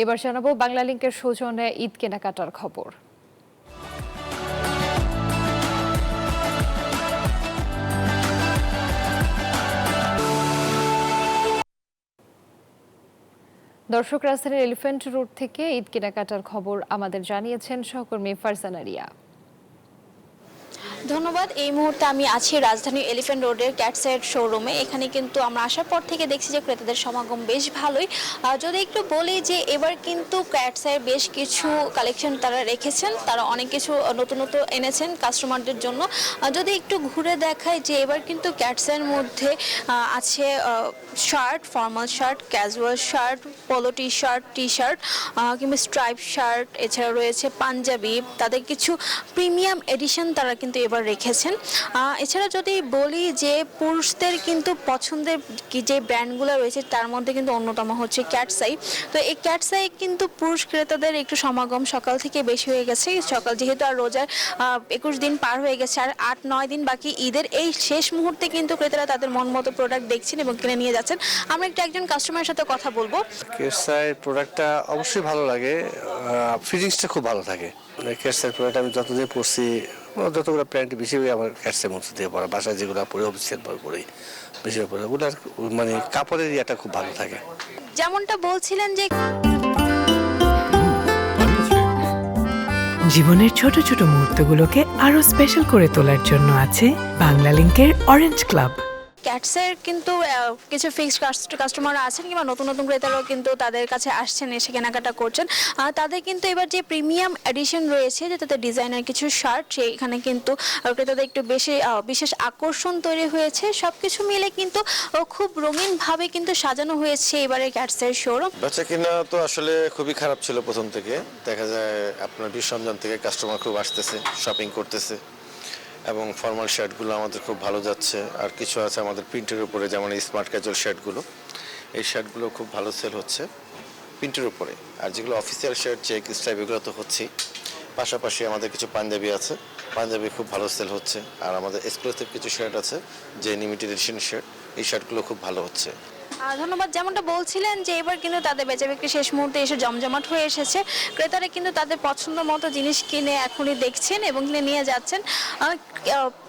এবার জানাবো বাংলা লিংকের সৌজন্যে ঈদ কেনাকাটার খবর। দর্শক, রাজধানীর এলিফ্যান্ট রোড থেকে ঈদ কেনাকাটার খবর আমাদের জানিয়েছেন সহকর্মী ফারজানা রিয়া। ধন্যবাদ। এই মুহূর্তে আমি আছি রাজধানীর এলিফ্যান্ট রোডের ক্যাটসের শোরুমে। এখানে কিন্তু আমরা আসার পর থেকে দেখছি যে ক্রেতাদের সমাগম বেশ ভালোই। যদি একটু বলি যে এবার কিন্তু ক্যাটসের বেশ কিছু কালেকশন তারা রেখেছেন, তারা অনেক কিছু নতুন নতুন এনেছেন কাস্টমারদের জন্য। যদি একটু ঘুরে দেখায় যে এবার কিন্তু ক্যাটসের মধ্যে আছে shirt, formal shirt, casual shirt, polo T shirt কিংবা স্ট্রাইপ শার্ট, এছাড়া রয়েছে পাঞ্জাবি। তাদের কিছু প্রিমিয়াম এডিশন তারা কিন্তু এবার রেখেছেন। এছাড়া যদি বলি যে পুরুষদের কিন্তু পছন্দের যে ব্র্যান্ডগুলো রয়েছে তার মধ্যে কিন্তু অন্যতম হচ্ছে ক্যাটসাই। তো এই ক্যাটসাই কিন্তু পুরুষ ক্রেতাদের একটু সমাগম সকাল থেকে বেশি হয়ে গেছে। সকাল যেহেতু আর রোজার 21 দিন পার হয়ে গেছে, আর 8-9 দিন বাকি ঈদের, এই শেষ মুহূর্তে কিন্তু ক্রেতারা তাদের মন মতো প্রোডাক্ট দেখছেন এবং কিনে নিয়ে যাচ্ছেন। আমরা একজন কাস্টমারের সাথে কথা বলবো। ক্যাটসাই প্রোডাক্টটা অবশ্যই ভালো লাগে, ফিটিংসটা খুব ভালো থাকে। ক্যাটসাই প্রোডাক্ট আমি যতদিন পড়ছি, যতগুলো প্যান্ট বেশি আমার ক্যাটসের মধ্যে দিয়ে পড়া, বাসায় যেগুলো পরে অফিসিয়াল পরে বেশি পরে ওগুলো মানে কাপড়ের ইয়েটা খুব ভালো থাকে। যেমনটা বলছিলেন যে জীবনের ছোট ছোট মুহূর্তগুলোকে আরো স্পেশাল করে তোলার জন্য আছে বাংলা লিংকের অরেঞ্জ ক্লাব। ক্যাটসের কিন্তু কিছু ফিক্সড কাস্টমার আছেন কিংবা নতুন নতুন ক্রেতারাও কিন্তু তাদের কাছে আসছেন, এসে কেনাকাটা করছেন। তাদের কিন্তু এবার যে প্রিমিয়াম এডিশন রয়েছে, যে তাদের ডিজাইনার কিছু শার্ট, সেইখানে কিন্তু ক্রেতাদের একটু বেশি বিশেষ আকর্ষণ তৈরি হয়েছে। সবকিছু মিলে কিন্তু খুব রঙিনভাবে কিন্তু সাজানো হয়েছে এবারে ক্যাটসের শোরুম। বেচা কিনা তো আসলে খুবই খারাপ ছিল প্রথম থেকে। দেখা যায় আপনার বিসরঞ্জন থেকে কাস্টমার খুব আসতেছে, শপিং করতেছে, এবং ফর্মাল শার্টগুলো আমাদের খুব ভালো যাচ্ছে। আর কিছু আছে আমাদের প্রিন্টের উপরে, যেমন এই স্মার্ট ক্যাজুয়াল শার্টগুলো, এই শার্টগুলো খুব ভালো সেল হচ্ছে প্রিন্টের উপরে। আর যেগুলো অফিসিয়াল শার্ট, চেক, স্ট্রাইপ, এগুলো তো হচ্ছেই। পাশাপাশি আমাদের কিছু পাঞ্জাবি আছে, পাঞ্জাবি খুব ভালো সেল হচ্ছে। আর আমাদের এক্সক্লুসিভ কিছু শার্ট আছে, যে লিমিটেড এডিশন শার্ট, এই শার্টগুলো খুব ভালো হচ্ছে। ধন্যবাদ। যেমনটা বলছিলেন যে এবার কিন্তু তাদের বেচা বিক্রি শেষ মুহূর্তে এসে জমজমাট হয়ে এসেছে। ক্রেতারা কিন্তু তাদের পছন্দ মতো জিনিস কিনে এখনই দেখছেন এবং কিনে নিয়ে যাচ্ছেন।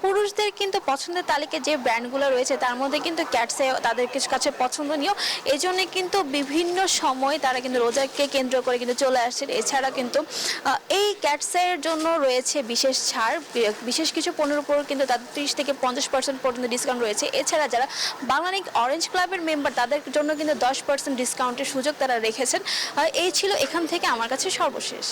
পুরুষদের কিন্তু পছন্দের তালিকায় যে ব্র্যান্ডগুলো রয়েছে তার মধ্যে কিন্তু ক্যাটসে তাদের কিছু কাছে পছন্দনীয়। এই জন্যে কিন্তু বিভিন্ন সময় তারা কিন্তু রোজাকে কেন্দ্র করে কিন্তু চলে আসছেন। এছাড়া কিন্তু এই ক্যাটসের জন্য রয়েছে বিশেষ ছাড়, বিশেষ কিছু পণ্যের উপর কিন্তু তাদের 30 থেকে 50% পর্যন্ত ডিসকাউন্ট রয়েছে। এছাড়া যারা বাংলা লিংক অরেঞ্জ ক্লাবের মেম্বার তাদের জন্য কিন্তু 10% ডিসকাউন্টের সুযোগ তারা রেখেছেন। এই ছিল এখান থেকে আমার কাছে সর্বশেষ।